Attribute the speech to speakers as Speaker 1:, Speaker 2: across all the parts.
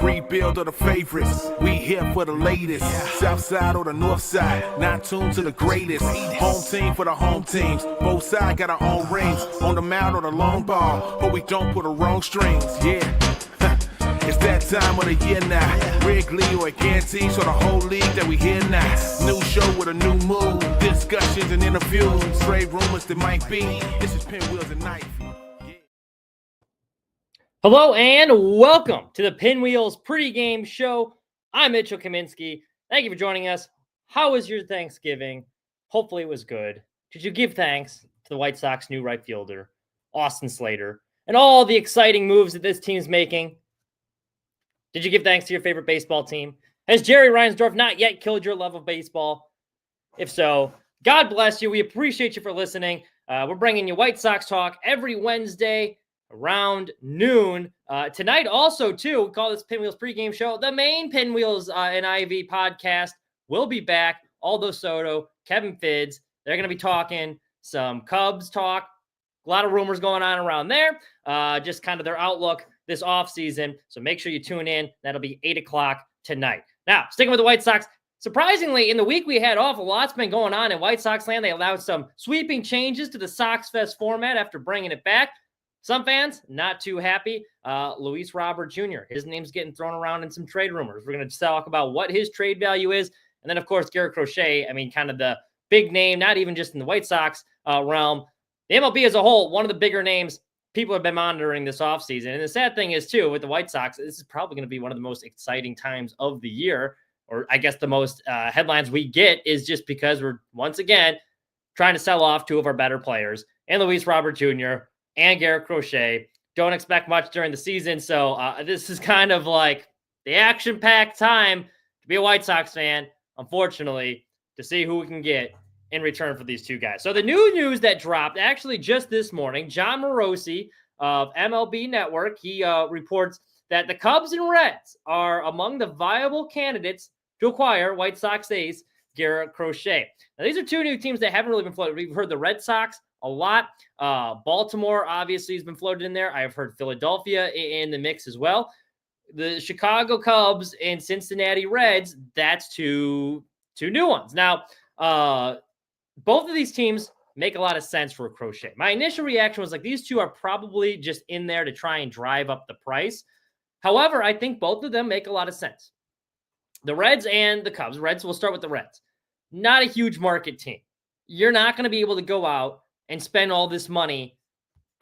Speaker 1: rebuild or the favorites. We here for the latest. South side or the north side, not tuned to the greatest. Home team for the home teams. Both sides got our own rings. On the mound or the long ball, but we don't put the wrong strings. Yeah. It's that time of the year now. Wrigley or Guarantee, so the whole league that we hear now. New show with a new mood. Discussions and interviews. Trade rumors that might be. This is Pinwheels and Knife.
Speaker 2: Hello and welcome to the Pinwheels pregame show. I'm Mitchell Kaminski. Thank you for joining us. How was your Thanksgiving? Hopefully it was good. Did you give thanks to the White Sox new right fielder, Austin Slater, and all the exciting moves that this team's making? Did you give thanks to your favorite baseball team? Has Jerry Reinsdorf not yet killed your love of baseball? If so, God bless you. We appreciate you for listening. We're bringing you White Sox talk every Wednesday around noon. Tonight also, too, we call this Pinwheels pregame show. The main Pinwheels and IV podcast will be back. Aldo Soto, Kevin Fidz. They're going to be talking some Cubs talk. A lot of rumors going on around there. Just kind of their outlook this offseason. So make sure you tune in. That'll be 8 o'clock tonight. Now, sticking with the White Sox. Surprisingly, in the week we had off, a lot's been going on in White Sox land. They allowed some sweeping changes to the SoxFest format after bringing it back. Some fans not too happy. Luis Robert Jr., his name's getting thrown around in some trade rumors. We're going to talk about what his trade value is. And then, of course, Garrett Crochet. I mean, kind of the big name, not even just in the White Sox realm. The MLB as a whole, one of the bigger names people have been monitoring this offseason. And the sad thing is, too, with the White Sox, this is probably going to be one of the most exciting times of the year. Or I guess the most headlines we get is just because we're, once again, trying to sell off two of our better players, and Luis Robert Jr. and Garrett Crochet. Don't expect much during the season. So this is kind of like the action-packed time to be a White Sox fan, unfortunately, to see who we can get in return for these two guys. So the new news that dropped actually just this morning, John Morosi of MLB Network, he reports that the Cubs and Reds are among the viable candidates to acquire White Sox ace Garrett Crochet. Now, these are two new teams that haven't really been floated. We've heard the Red Sox a lot. Baltimore obviously has been floated in there. I've heard Philadelphia in the mix as well. The Chicago Cubs and Cincinnati Reds, that's two new ones. Now, both of these teams make a lot of sense for a Crochet. My initial reaction was like, these two are probably just in there to try and drive up the price. However, I think both of them make a lot of sense. The Reds and the Cubs. Reds, we'll start with the Reds. Not a huge market team. You're not going to be able to go out and spend all this money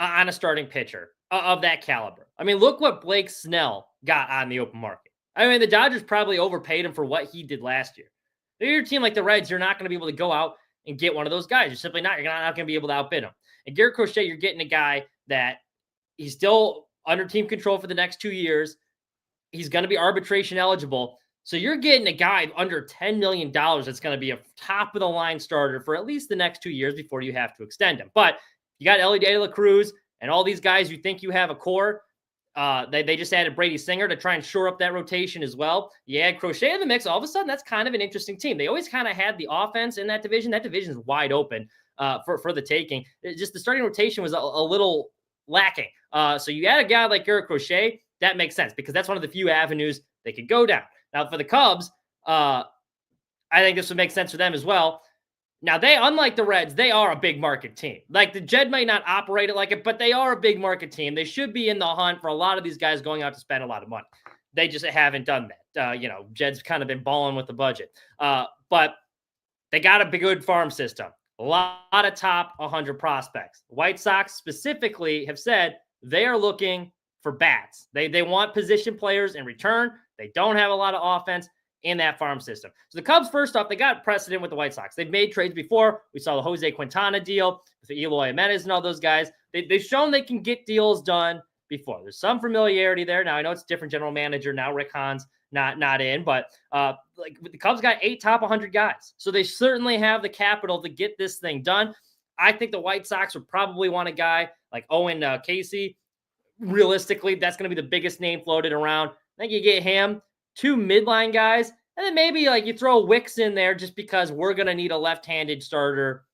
Speaker 2: on a starting pitcher of that caliber. I mean, look what Blake Snell got on the open market. I mean, the Dodgers probably overpaid him for what he did last year. If you're a team like the Reds, you're not going to be able to go out and get one of those guys. You're simply not. You're not going to be able to outbid him. And Garrett Crochet, you're getting a guy that he's still under team control for the next 2 years. He's going to be arbitration eligible. So you're getting a guy under $10 million that's going to be a top-of-the-line starter for at least the next 2 years before you have to extend him. But you got Elly De La Cruz and all these guys you think you have a core. They just added Brady Singer to try and shore up that rotation as well. You add Crochet in the mix, all of a sudden that's kind of an interesting team. They always kind of had the offense in that division. That division is wide open for the taking. Just the starting rotation was a little lacking. So you add a guy like Garrett Crochet, that makes sense because that's one of the few avenues they could go down. Now, for the Cubs, I think this would make sense for them as well. Now, they, unlike the Reds, they are a big market team. Like, the Jed might not operate it like it, but they are a big market team. They should be in the hunt for a lot of these guys going out to spend a lot of money. They just haven't done that. Jed's kind of been balling with the budget. But they got a good farm system. A lot of top 100 prospects. White Sox specifically have said they are looking for bats. They want position players in return. They don't have a lot of offense in that farm system. So the Cubs, first off, they got precedent with the White Sox. They've made trades before. We saw the Jose Quintana deal with Eloy Jimenez and all those guys. They've shown they can get deals done before. There's some familiarity there. Now, I know it's a different general manager. Now Rick Hahn's not in, but the Cubs got 8 top 100 guys. So they certainly have the capital to get this thing done. I think the White Sox would probably want a guy like Owen Casey. Realistically, that's going to be the biggest name floated around. I think you get him, 2 midline guys, and then maybe you throw Wicks in there just because we're going to need a left-handed starter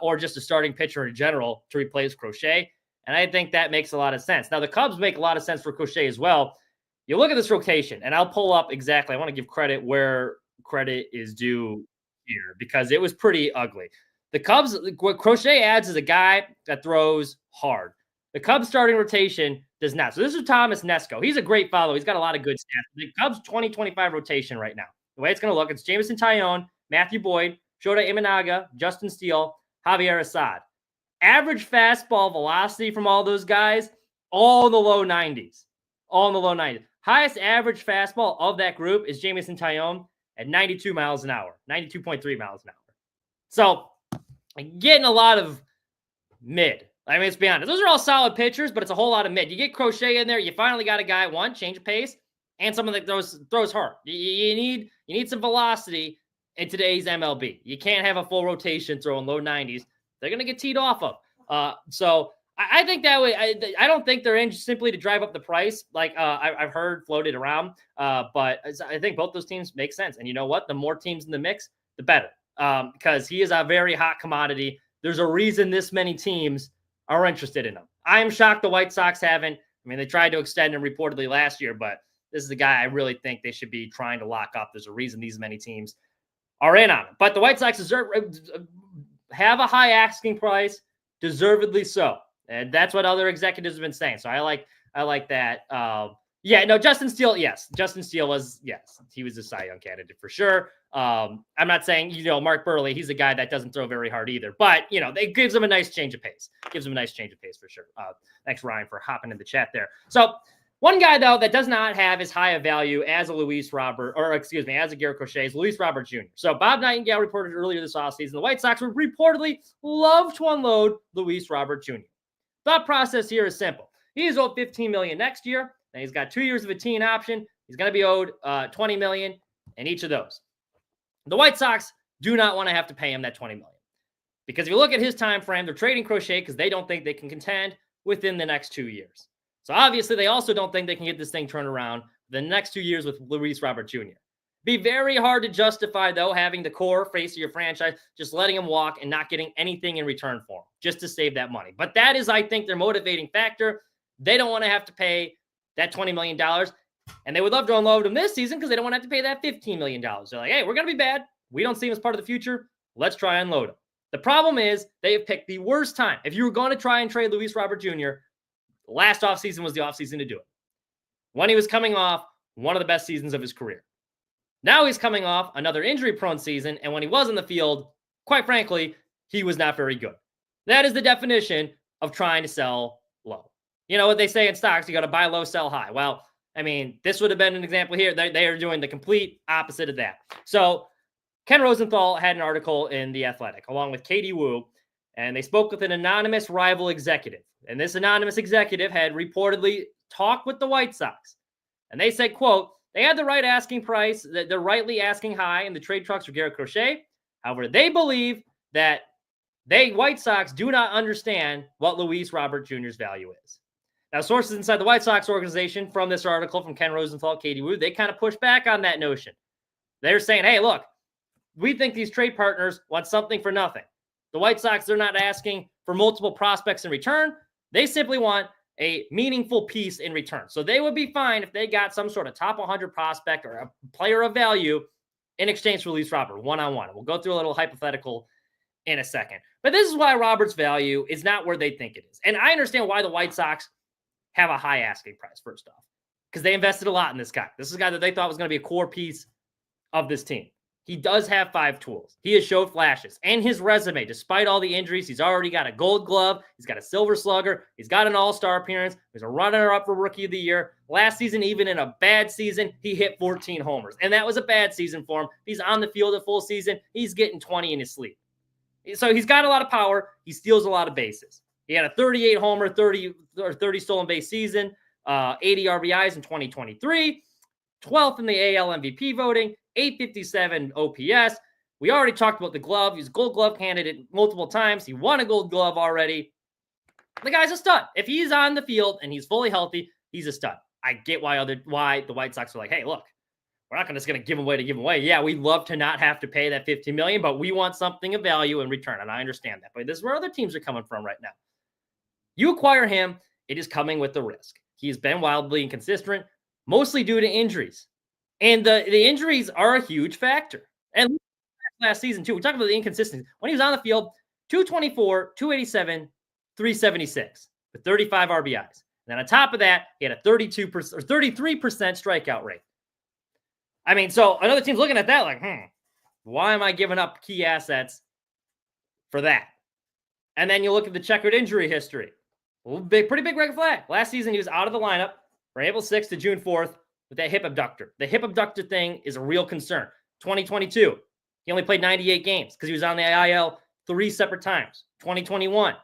Speaker 2: or just a starting pitcher in general to replace Crochet. And I think that makes a lot of sense. Now, the Cubs make a lot of sense for Crochet as well. You look at this rotation, and I'll pull up exactly. I want to give credit where credit is due here because it was pretty ugly. The Cubs, what Crochet adds is a guy that throws hard. The Cubs starting rotation does not. So this is Thomas Nesco. He's a great follow. He's got a lot of good stats. The Cubs 2025 rotation right now. The way it's going to look, it's Jameson Taillon, Matthew Boyd, Shota Imanaga, Justin Steele, Javier Assad. Average fastball velocity from all those guys, all in the low 90s. All in the low 90s. Highest average fastball of that group is Jameson Taillon at 92 miles an hour, 92.3 miles an hour. So getting a lot of mid. I mean, let's be honest. Those are all solid pitchers, but it's a whole lot of mid. You get Crochet in there, you finally got a guy, one, change of pace, and someone that throws hard. You need some velocity in today's MLB. You can't have a full rotation throwing low 90s. They're going to get teed off of. So I think that way. I don't think they're in simply to drive up the price, like I've heard floated around. But I think both those teams make sense. And you know what? The more teams in the mix, the better. Because he is a very hot commodity. There's a reason this many teams are interested in him. I am shocked the White Sox haven't. I mean, they tried to extend him reportedly last year, but this is the guy I really think they should be trying to lock up. There's a reason these many teams are in on him. But the White Sox have a high asking price, deservedly so. And that's what other executives have been saying. So I like that. Justin Steele, yes. Justin Steele was, yes, he was a Cy Young candidate for sure. I'm not saying, Mark Burley, he's a guy that doesn't throw very hard either, but, it gives him a nice change of pace. For sure. Thanks, Ryan, for hopping in the chat there. So one guy, though, that does not have as high a value as a as a Garrett Crochet is Luis Robert Jr. So Bob Nightingale reported earlier this offseason the White Sox would reportedly love to unload Luis Robert Jr. Thought process here is simple. He is owed $15 million next year, and he's got 2 years of a team option. He's going to be owed $20 million in each of those. The White Sox do not want to have to pay him that $20 million because if you look at his time frame, they're trading Crochet because they don't think they can contend within the next 2 years. So obviously, they also don't think they can get this thing turned around the next 2 years with Luis Robert Jr. Be very hard to justify, though, having the core face of your franchise, just letting him walk and not getting anything in return for him, just to save that money. But that is, I think, their motivating factor. They don't want to have to pay that $20 million, and they would love to unload him this season because they don't want to have to pay that $15 million. They're like, hey, we're going to be bad. We don't see him as part of the future. Let's try and unload him. The problem is they have picked the worst time. If you were going to try and trade Luis Robert Jr., last offseason was the offseason to do it. When he was coming off one of the best seasons of his career. Now he's coming off another injury-prone season, and when he was in the field, quite frankly, he was not very good. That is the definition of trying to sell low. You know what they say in stocks, you got to buy low, sell high. Well, I mean, this would have been an example here. They are doing the complete opposite of that. So Ken Rosenthal had an article in The Athletic, along with Katie Wu, and they spoke with an anonymous rival executive. And this anonymous executive had reportedly talked with the White Sox. And they said, quote, they had the right asking price. They're rightly asking high in the trade trucks for Garrett Crochet. However, they believe that White Sox do not understand what Luis Robert Jr.'s value is. Now, sources inside the White Sox organization from this article from Ken Rosenthal, Katie Wu, they kind of push back on that notion. They're saying, hey, look, we think these trade partners want something for nothing. The White Sox, they're not asking for multiple prospects in return. They simply want a meaningful piece in return. So they would be fine if they got some sort of top 100 prospect or a player of value in exchange for Luis Robert, one-on-one. We'll go through a little hypothetical in a second. But this is why Robert's value is not where they think it is. And I understand why the White Sox have a high asking price, first off, because they invested a lot in this guy. This is a guy that they thought was going to be a core piece of this team. He does have 5 tools. He has showed flashes. And his resume, despite all the injuries, he's already got a gold glove. He's got a silver slugger. He's got an all-star appearance. He's a runner-up for Rookie of the Year. Last season, even in a bad season, he hit 14 homers. And that was a bad season for him. He's on the field a full season. He's getting 20 in his sleep. So he's got a lot of power. He steals a lot of bases. He had a 38 homer, 30 stolen base season, 80 RBIs in 2023, 12th in the AL MVP voting, 857 OPS. We already talked about the glove. He's a gold glove candidate multiple times. He won a gold glove already. The guy's a stud. If he's on the field and he's fully healthy, he's a stud. I get why the White Sox are like, hey, look, we're not just going to give him away. Yeah, we'd love to not have to pay that $50 million, but we want something of value in return. And I understand that. But this is where other teams are coming from right now. You acquire him, it is coming with the risk. He's been wildly inconsistent. mostly due to injuries. And the injuries are a huge factor. And last season, too, we talked about the inconsistency. When he was on the field, 224, 287, 376 with 35 RBIs. And then on top of that, he had a 32% or 33% strikeout rate. I mean, so another team's looking at that like, why am I giving up key assets for that? And then you look at the checkered injury history. Pretty big red flag. Last season, he was out of the lineup from April 6th to June 4th with that hip abductor. The hip abductor thing is a real concern. 2022, he only played 98 games because he was on the IL 3 separate times. 2021,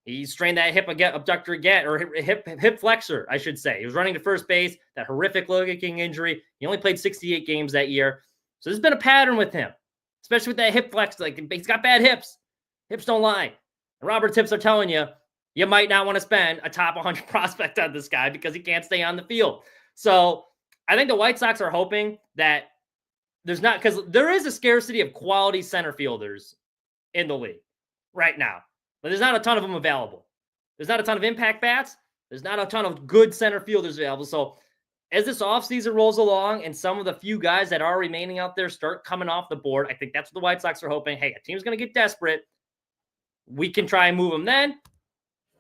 Speaker 2: he strained that hip abductor again, or hip flexor, I should say. He was running to first base, that horrific looking injury. He only played 68 games that year. So there's been a pattern with him, especially with that hip flex. Like, he's got bad hips. Hips don't lie. And Robert's hips are telling you, you might not want to spend a top 100 prospect on this guy because he can't stay on the field. So I think the White Sox are hoping that there's not, because there is a scarcity of quality center fielders in the league right now. But there's not a ton of them available. There's not a ton of impact bats. There's not a ton of good center fielders available. So as this offseason rolls along and some of the few guys that are remaining out there start coming off the board, I think that's what the White Sox are hoping. Hey, a team's going to get desperate. We can try and move them then.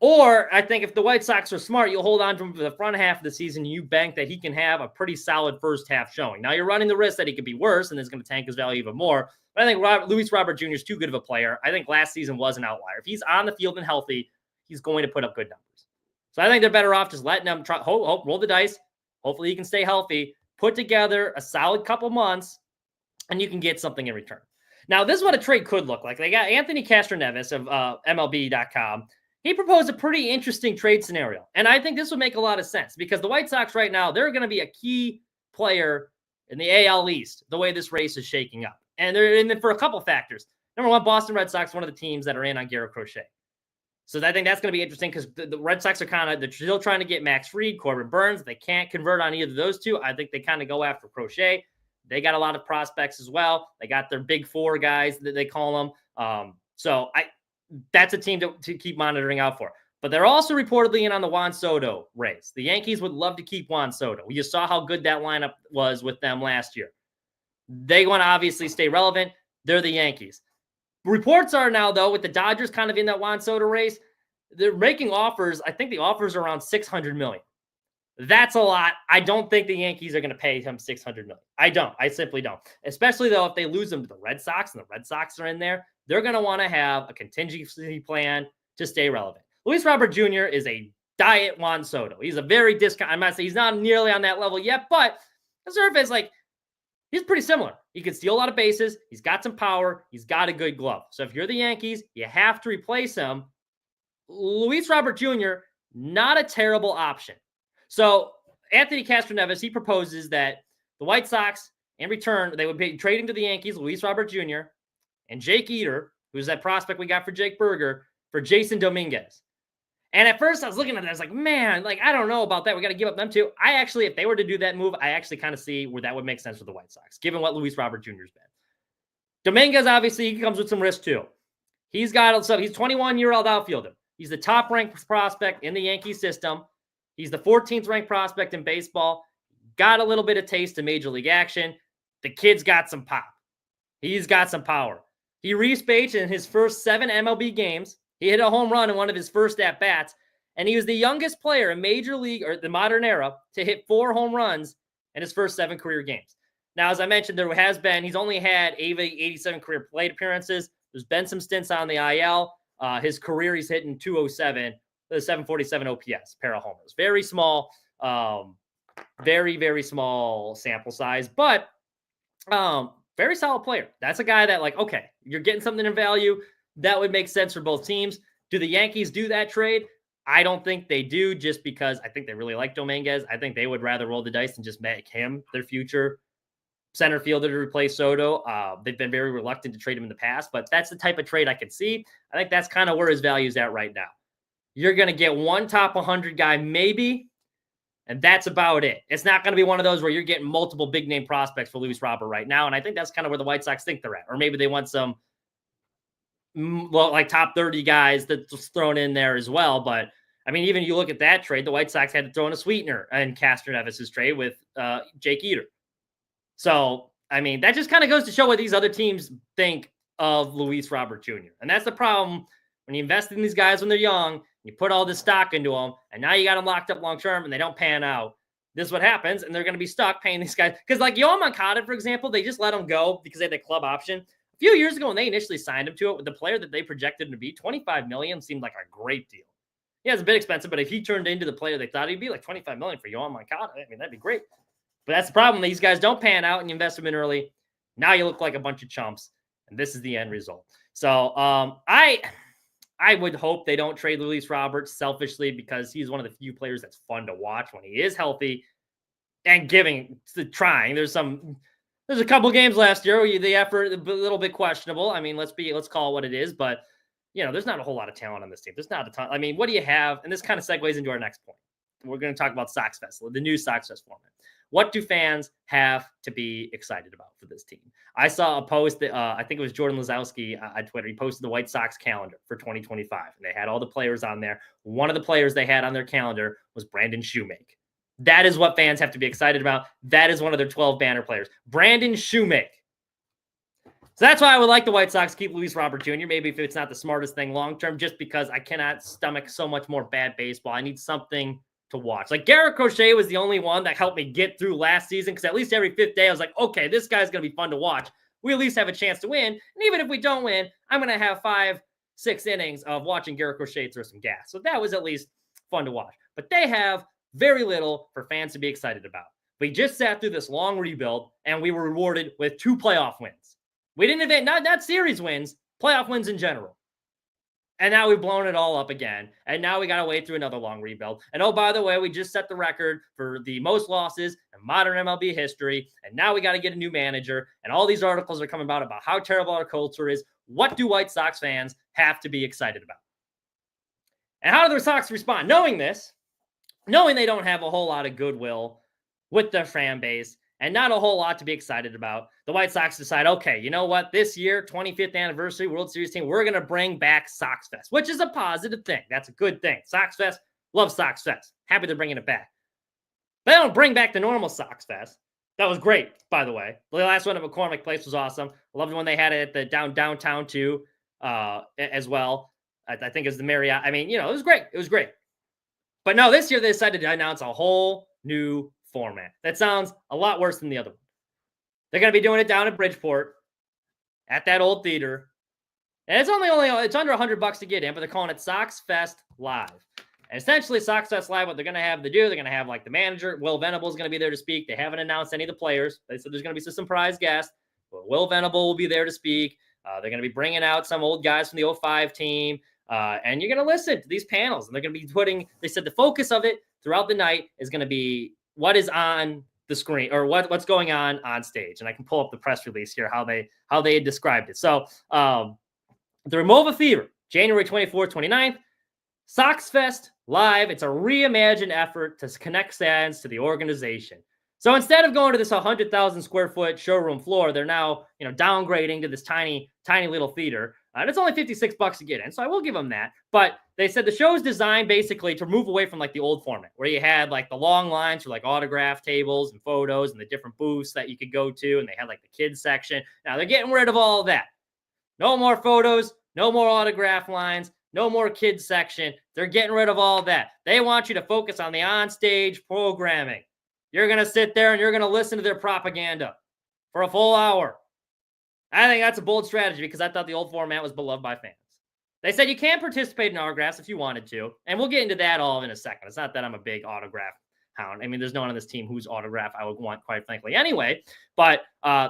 Speaker 2: Or I think if the White Sox are smart, you'll hold on to him for the front half of the season. You bank that he can have a pretty solid first half showing. Now, you're running the risk that he could be worse, and it's going to tank his value even more. But I think Luis Robert Jr. is too good of a player. I think last season was an outlier. If he's on the field and healthy, he's going to put up good numbers. So I think they're better off just letting him roll the dice. Hopefully he can stay healthy, put together a solid couple months, and you can get something in return. Now, this is what a trade could look like. They got Anthony Castroneves of MLB.com. He proposed a pretty interesting trade scenario. And I think this would make a lot of sense because the White Sox right now, they're going to be a key player in the AL East, the way this race is shaking up. And they're in for a couple factors. Number one, Boston Red Sox, one of the teams that are in on Garrett Crochet. So I think that's going to be interesting because the Red Sox are they're still trying to get Max Fried, Corbin Burns. They can't convert on either of those two. I think they kind of go after Crochet. They got a lot of prospects as well. They got their big four guys that they call them. That's a team to keep monitoring out for. But they're also reportedly in on the Juan Soto race. The Yankees would love to keep Juan Soto. We just saw how good that lineup was with them last year. They want to obviously stay relevant. They're the Yankees. Reports are now, though, with the Dodgers kind of in that Juan Soto race, they're making offers. I think the offers are around $600 million. That's a lot. I don't think the Yankees are going to pay him $600 million. I don't. I simply don't. Especially, though, if they lose him to the Red Sox and the Red Sox are in there, they're going to want to have a contingency plan to stay relevant. Luis Robert Jr. is a diet Juan Soto. He's a very I'm not saying he's not nearly on that level yet, but the surface, he's pretty similar. He can steal a lot of bases. He's got some power. He's got a good glove. So if you're the Yankees, you have to replace him. Luis Robert Jr., not a terrible option. So Anthony Castroneves, he proposes that the White Sox, in return, they would be trading to the Yankees, Luis Robert Jr., and Jake Eater, who's that prospect we got for Jake Berger, for Jason Dominguez. And at first I was looking at that, I was like, man, I don't know about that. We got to give up them too. If they were to do that move, I actually kind of see where that would make sense for the White Sox, given what Luis Robert Jr.'s been. Dominguez, obviously, he comes with some risk too. He's 21-year-old outfielder. He's the top-ranked prospect in the Yankee system. He's the 14th ranked prospect in baseball. Got a little bit of taste of major league action. The kid's got some pop. He's got some power. He reached base in his first 7 MLB games. He hit a home run in one of his first at-bats, and he was the youngest player in Major League or the modern era to hit 4 home runs in his first 7 career games. Now, as I mentioned, he's only had 87 career plate appearances. There's been some stints on the IL. His career, he's hitting 207, 747 OPS, pair of homers. Very small, very, very small sample size, but very solid player. That's a guy that okay, you're getting something in value. That would make sense for both teams. Do the Yankees do that trade? I don't think they do, just because I think they really like Dominguez. I think they would rather roll the dice and just make him their future center fielder to replace Soto. They've been very reluctant to trade him in the past, but that's the type of trade I could see. I think that's kind of where his value is at right now. You're going to get one top 100 guy maybe, and that's about it. It's not going to be one of those where you're getting multiple big-name prospects for Luis Robert right now, and I think that's kind of where the White Sox think they're at. Or maybe they want some top 30 guys that's thrown in there as well, but I mean, even you look at that trade, the White Sox had to throw in a sweetener in Castro Nevis's trade with Jake Eater. So, I mean, that just kind of goes to show what these other teams think of Luis Robert Jr. And that's the problem when you invest in these guys when they're young, you put all this stock into them, and now you got them locked up long-term and they don't pan out. This is what happens, and they're going to be stuck paying these guys. Because like Yohan Moncada, for example, they just let him go because they had the club option. A few years ago when they initially signed him to it, with the player that they projected him to be, $25 million seemed like a great deal. Yeah, it's a bit expensive, but if he turned into the player they thought he'd be, like $25 million for Yohan Moncada, I mean, that'd be great. But that's the problem. These guys don't pan out and you invest them in early. Now you look like a bunch of chumps, and this is the end result. So I would hope they don't trade Luis Roberts selfishly because he's one of the few players that's fun to watch when he is healthy and trying. There's a couple games last year where the effort a little bit questionable. I mean, let's call it what it is, but there's not a whole lot of talent on this team. There's not a ton. I mean, what do you have? And this kind of segues into our next point. We're going to talk about SoxFest, the new SoxFest format. What do fans have to be excited about for this team? I saw a post that I think it was Jordan Lazowski on Twitter. He posted the White Sox calendar for 2025, and they had all the players on there. One of the players they had on their calendar was Brandon Shoemake. That is what fans have to be excited about. That is one of their 12 banner players, Brandon Shoemake. So that's why I would like the White Sox to keep Luis Robert Jr., maybe if it's not the smartest thing long-term, just because I cannot stomach so much more bad baseball. I need something to watch. Like Garrett Crochet was the only one that helped me get through last season because at least every fifth day I was like, okay, this guy's going to be fun to watch. We at least have a chance to win. And even if we don't win, I'm going to have 5-6 innings of watching Garrett Crochet throw some gas. So that was at least fun to watch. But they have very little for fans to be excited about. We just sat through this long rebuild and we were rewarded with 2 playoff wins. We didn't event, not series wins, playoff wins in general. And now we've blown it all up again. And now we got to wait through another long rebuild. And oh, by the way, we just set the record for the most losses in modern MLB history. And now we got to get a new manager. And all these articles are coming about how terrible our culture is. What do White Sox fans have to be excited about? And how do the Sox respond? Knowing this, knowing they don't have a whole lot of goodwill with their fan base and not a whole lot to be excited about, the White Sox decide, okay, you know what? This year, 25th anniversary World Series team, we're going to bring back SoxFest, which is a positive thing. That's a good thing. SoxFest, love SoxFest. Happy they're bringing it back. They don't bring back the normal SoxFest. That was great, by the way. The last one at McCormick Place was awesome. I loved when they had it at the downtown too, as well. I think it was the Marriott. I mean, it was great. It was great. But no, this year they decided to announce a whole new format. That sounds a lot worse than the other one. They're going to be doing it down at Bridgeport at that old theater. And it's it's under $100 to get in, but they're calling it SoxFest Live. And essentially SoxFest Live, what they're going to have to do, they're going to have like the manager, Will Venable is going to be there to speak. They haven't announced any of the players. They said there's going to be some surprise guests. But Will Venable will be there to speak. They're going to be bringing out some old guys from the 05 team. And you're going to listen to these panels. And they're going to be they said the focus of it throughout the night is going to be what is on the screen or what's going on stage. And I can pull up the press release here, how they had described it. So the Remova Fever, January 24th, 29th, SoxFest Live. It's a reimagined effort to connect fans to the organization. So instead of going to this 100,000 square foot showroom floor, they're now, downgrading to this tiny little theater. And it's only $56 to get in. So I will give them that. But they said the show is designed basically to move away from like the old format where you had like the long lines for like autograph tables and photos and the different booths that you could go to. And they had like the kids section. Now they're getting rid of all of that. No more photos, no more autograph lines, no more kids section. They're getting rid of all of that. They want you to focus on the onstage programming. You're going to sit there and you're going to listen to their propaganda for a full hour. I think that's a bold strategy because I thought the old format was beloved by fans. They said you can participate in autographs if you wanted to, and we'll get into that all in a second. It's not that I'm a big autograph hound. I mean, there's no one on this team whose autograph I would want, quite frankly, anyway. But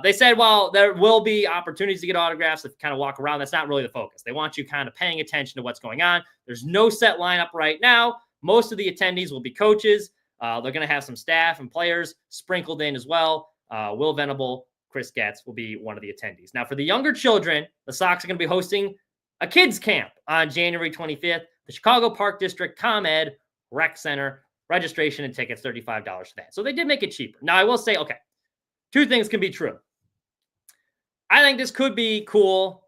Speaker 2: they said, well, there will be opportunities to get autographs if you kind of walk around. That's not really the focus. They want you kind of paying attention to what's going on. There's no set lineup right now. Most of the attendees will be coaches. They're going to have some staff and players sprinkled in as well. Will Venable, Chris Getz will be one of the attendees. Now, for the younger children, the Sox are going to be hosting a kids camp on January 25th, the Chicago Park District ComEd Rec Center. Registration and tickets, $35 for that. So they did make it cheaper. Now, I will say, okay, 2 things can be true. I think this could be cool,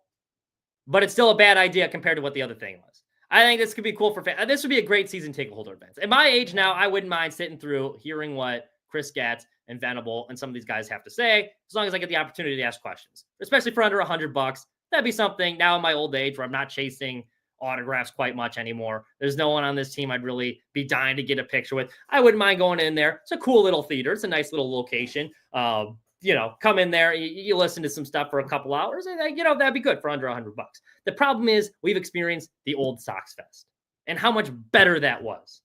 Speaker 2: but it's still a bad idea compared to what the other thing was. I think this could be cool for fans. This would be a great season ticket holder event. At my age now, I wouldn't mind sitting through, hearing what Chris Gatz and Venable and some of these guys have to say, as long as I get the opportunity to ask questions, especially for under $100. That'd be something now in my old age where I'm not chasing autographs quite much anymore. There's no one on this team I'd really be dying to get a picture with. I wouldn't mind going in there. It's a cool little theater. It's a nice little location. Come in there, you listen to some stuff for a couple hours, and that'd be good for under $100. The problem is we've experienced the old SoxFest and how much better that was.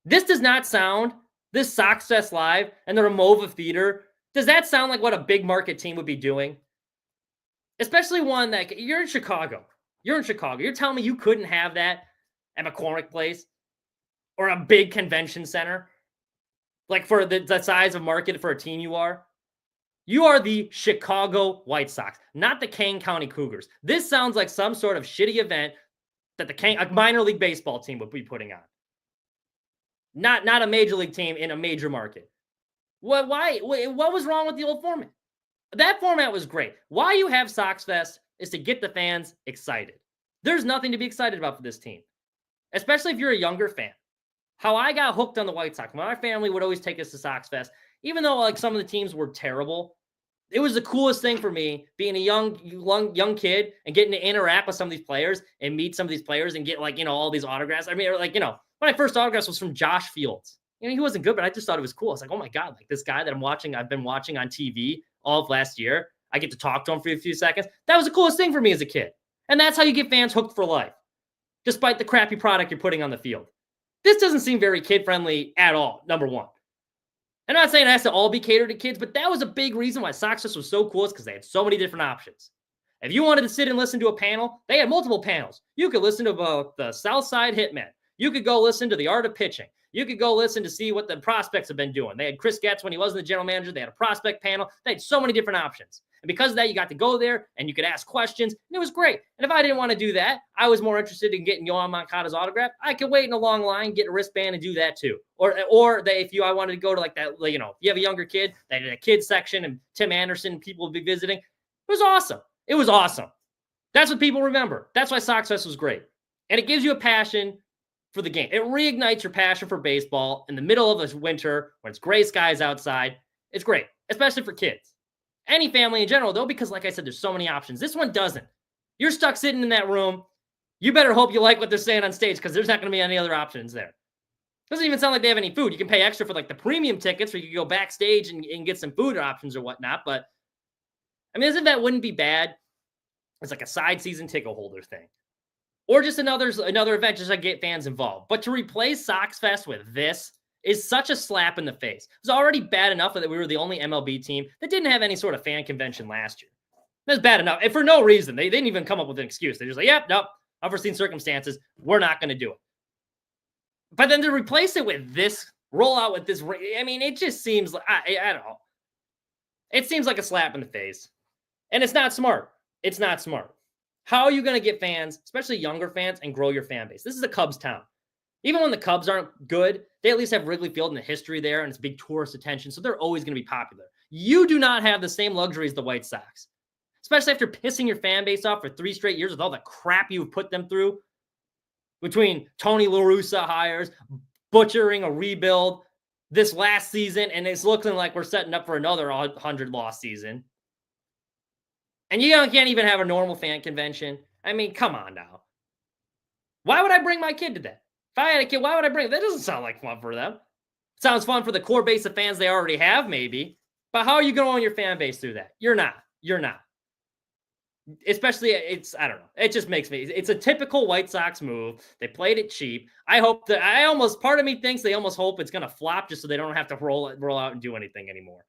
Speaker 2: This does not sound, this SoxFest Live and the Ramova Theater, does that sound like what a big market team would be doing? Especially one that, you're in Chicago. You're telling me you couldn't have that at McCormick Place or a big convention center? Like for the size of market for a team you are? You are the Chicago White Sox, not the Kane County Cougars. This sounds like some sort of shitty event that a minor league baseball team would be putting on. Not a major league team in a major market. What was wrong with the old format? That format was great. Why you have SoxFest is to get the fans excited. There's nothing to be excited about for this team, especially if you're a younger fan. How I got hooked on the White Sox, my family would always take us to SoxFest, even though like some of the teams were terrible. It was the coolest thing for me being a young kid and getting to interact with some of these players and meet some of these players and get all these autographs. I mean, when I first autographs was from Josh Fields. He wasn't good, but I just thought it was cool. I was like, oh my God, like this guy that I've been watching on TV all of last year. I get to talk to him for a few seconds. That was the coolest thing for me as a kid. And that's how you get fans hooked for life, despite the crappy product you're putting on the field. This doesn't seem very kid-friendly at all, number one. I'm not saying it has to all be catered to kids, but that was a big reason why SoxFest was so cool, is because they had so many different options. If you wanted to sit and listen to a panel, they had multiple panels. You could listen to about the Southside Hitmen. You could go listen to the art of pitching. You could go listen to see what the prospects have been doing. They had Chris Getz when he wasn't the general manager. They had a prospect panel. They had so many different options. And because of that, you got to go there and you could ask questions. And it was great. And if I didn't want to do that, I was more interested in getting Yohan Moncada's autograph. I could wait in a long line, get a wristband, and do that too. Or I wanted to go to like that, if you have a younger kid, they had a kids section and Tim Anderson, people would be visiting. It was awesome. It was awesome. That's what people remember. That's why SoxFest was great. And it gives you a passion for the game. It reignites your passion for baseball in the middle of this winter when it's gray skies outside. It's great, especially for kids. Any family in general, though, because like I said, there's so many options. This one doesn't. You're stuck sitting in that room. You better hope you like what they're saying on stage, because there's not going to be any other options there. Doesn't even sound like they have any food. You can pay extra for like the premium tickets where you can go backstage and get some food options or whatnot. But I mean, this event wouldn't be bad. It's like a side season ticket holder thing. Or just another event just to get fans involved. But to replace SoxFest with this is such a slap in the face. It was already bad enough that we were the only MLB team that didn't have any sort of fan convention last year. That's bad enough. And for no reason. They didn't even come up with an excuse. They're just like, yep, nope, unforeseen circumstances. We're not going to do it. But then to replace it with this, roll out with this, I mean, it just seems like, I don't know. It seems like a slap in the face. And it's not smart. It's not smart. How are you going to get fans, especially younger fans, and grow your fan base? This is a Cubs town. Even when the Cubs aren't good, they at least have Wrigley Field and the history there, and it's big tourist attention, so they're always going to be popular. You do not have the same luxury as the White Sox, especially after pissing your fan base off for 3 straight years with all the crap you've put them through between Tony La Russa hires, butchering a rebuild this last season, and it's looking like we're setting up for another 100-loss season. And you can't even have a normal fan convention. I mean, come on now. Why would I bring my kid to that? If I had a kid, why would I bring it? That doesn't sound like fun for them. It sounds fun for the core base of fans they already have, maybe. But how are you going to own your fan base through that? You're not. Especially, I don't know. It just makes me, it's a typical White Sox move. They played it cheap. Part of me thinks they almost hope it's going to flop just so they don't have to roll out and do anything anymore.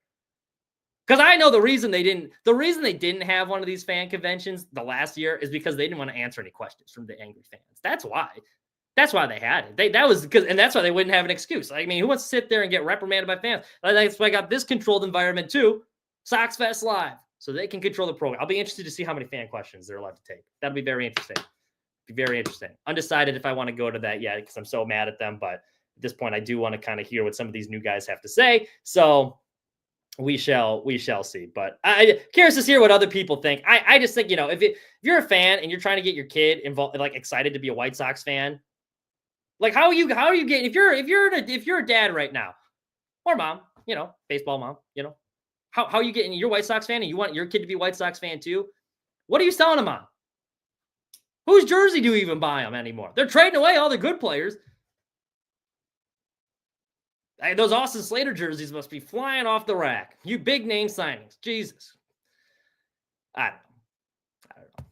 Speaker 2: Because I know the reason they didn't have one of these fan conventions the last year is because they didn't want to answer any questions from the angry fans. That's why they had it. And that's why they wouldn't have an excuse. I mean, who wants to sit there and get reprimanded by fans? That's why I got this controlled environment too. SoxFest Live, so they can control the program. I'll be interested to see how many fan questions they're allowed to take. That'll be very interesting. Undecided if I want to go to that yet because I'm so mad at them. But at this point, I do want to kind of hear what some of these new guys have to say. So we shall see. But I curious to hear what other people think. I just think, if you're a fan and you're trying to get your kid involved, like excited to be a White Sox fan, like how are you getting, if you're a dad right now or mom, baseball mom, how are you getting, you're a White Sox fan and you want your kid to be a White Sox fan too? What are you selling them on? Whose jersey do you even buy them anymore? They're trading away all the good players. Those Austin Slater jerseys must be flying off the rack. You big name signings. Jesus. I don't know.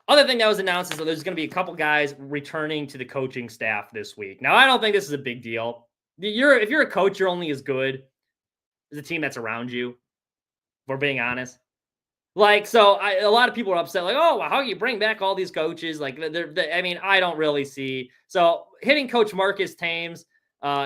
Speaker 2: Other thing that was announced is that there's going to be a couple guys returning to the coaching staff this week. Now, I don't think this is a big deal. If you're a coach, you're only as good as the team that's around you, if we're being honest. A lot of people are upset, like, oh, well, how do you bring back all these coaches? Like, I don't really see. So hitting coach Marcus Thames,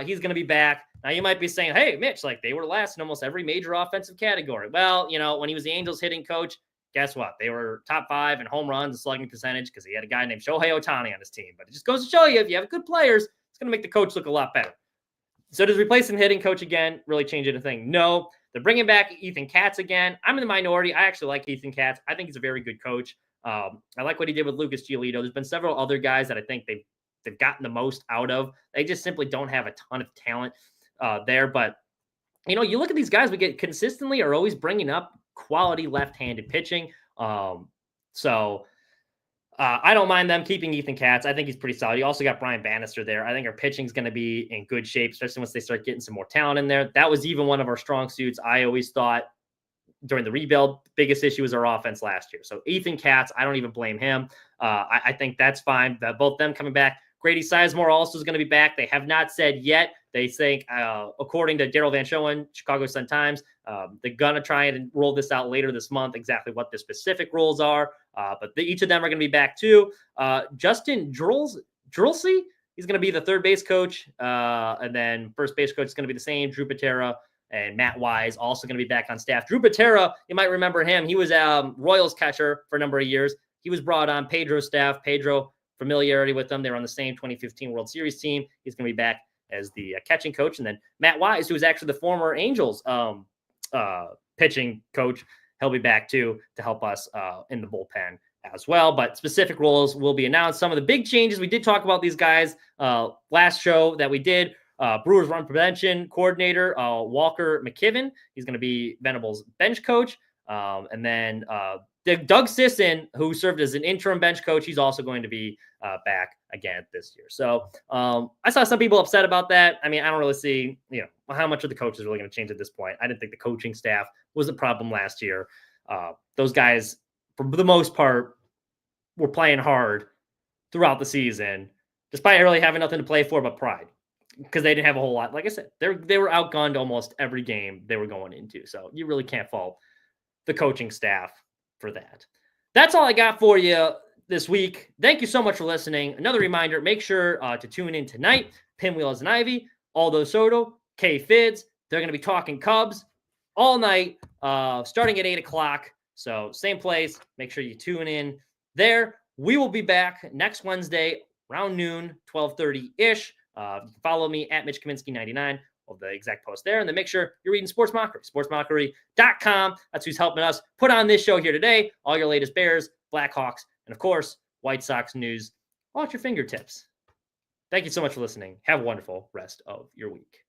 Speaker 2: he's going to be back. Now, you might be saying, hey, Mitch, like they were last in almost every major offensive category. Well, when he was the Angels hitting coach, guess what? They were top 5 in home runs and slugging percentage because he had a guy named Shohei Ohtani on his team. But it just goes to show you, if you have good players, it's going to make the coach look a lot better. So does replacing the hitting coach again really change anything? No. They're bringing back Ethan Katz again. I'm in the minority. I actually like Ethan Katz. I think he's a very good coach. I like what he did with Lucas Giolito. There's been several other guys that I think they've gotten the most out of. They just simply don't have a ton of talent there. But, you look at these guys we get consistently are always bringing up quality left-handed pitching. I don't mind them keeping Ethan Katz. I think he's pretty solid. You also got Brian Bannister there. I think our pitching's going to be in good shape, especially once they start getting some more talent in there. That was even one of our strong suits. I always thought during the rebuild, biggest issue was our offense last year. So Ethan Katz, I don't even blame him. I think that's fine. That both them coming back. Grady Sizemore also is going to be back. They have not said yet. They think, according to Daryl Van Schoen, Chicago Sun-Times, they're going to try and roll this out later this month, exactly what the specific rules are. But each of them are going to be back too. Justin Drulsey, he's going to be the third base coach. And then first base coach is going to be the same. Drew Patera and Matt Wise also going to be back on staff. Drew Patera, you might remember him. He was Royals catcher for a number of years. He was brought on Pedro's staff. Pedro, familiarity with them. They were on the same 2015 World Series team. He's going to be back as the catching coach. And then Matt Wise, who was actually the former Angels pitching coach, he'll be back too to help us in the bullpen as well. But specific roles will be announced. Some of the big changes, we did talk about these guys last show that we did. Brewers run prevention coordinator, Walker McKibben. He's going to be Venables' bench coach. And then Doug Sisson, who served as an interim bench coach, he's also going to be back again this year. So I saw some people upset about that. I mean, I don't really see, how much of the coach is really going to change at this point. I didn't think the coaching staff was a problem last year. Those guys, for the most part, were playing hard throughout the season, despite really having nothing to play for but pride, because they didn't have a whole lot. Like I said, they were outgunned almost every game they were going into. So you really can't fault the coaching staff for that. That's all I got for you this week. Thank you so much for listening. Another reminder, make sure to tune in tonight. Pinwheels and Ivy, Aldo Soto, K Fids. They're going to be talking Cubs all night, starting at 8 o'clock. So same place. Make sure you tune in there. We will be back next Wednesday around noon, 12:30-ish. You can follow me at Mitch Kaminski 99. Of the exact post there. And then make sure you're reading Sports Mockery, sportsmockery.com. That's who's helping us put on this show here today. All your latest Bears, Blackhawks, and of course, White Sox news all at your fingertips. Thank you so much for listening. Have a wonderful rest of your week.